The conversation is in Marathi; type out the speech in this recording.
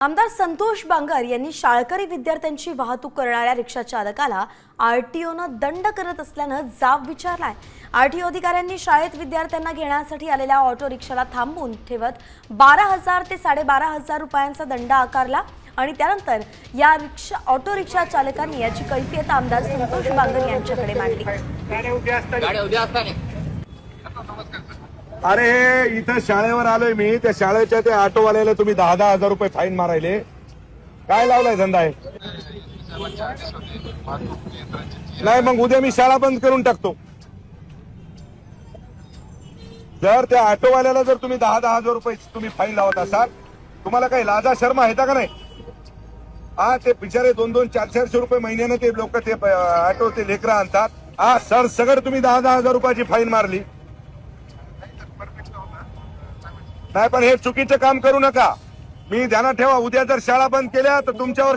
आमदार संतोष बांगर यांनी शाळकरी विद्यार्थ्यांची वाहतूक करणाऱ्या रिक्षा चालकाला आरटीओनं दंड करत असल्यानं जाब विचारलाय। आरटीओ अधिकाऱ्यांनी शाळेत विद्यार्थ्यांना घेण्यासाठी आलेल्या ऑटो रिक्षाला थांबवून ठेवत 12,000 ते 12,500 रुपयांचा दंड आकारला आणि त्यानंतर या ऑटो रिक्षा चालकांनी याची कैफियत आमदार संतोष बांगर यांच्याकडे मांडली। अरे इथं शाळेवर आलोय मी, त्या शाळेच्या त्या ऑटोवाल्याला तुम्ही 10,000 रुपये फाईन मारायले, काय लावलाय धंदा आहे? नाही मग उद्या मी शाळा बंद करून टाकतो। जर त्या ऑटोवाल्याला जर तुम्ही 10,000 रुपये तुम्ही फाईन लावत असाल, तुम्हाला काही लाजा शर्मा आहे का नाही? हा, ते बिचारे 2-2, 400 रुपये महिन्यानं ते लोक ते ऑटो ते लेकरं आणतात। हा सर सगळं तुम्ही 10,000 रुपयाची फाईन मारली। नाही पण हे चुकीचं काम करू नका। मी ध्यानात ठेवा, उद्या जर शाळा बंद केल्या तर तुमच्यावर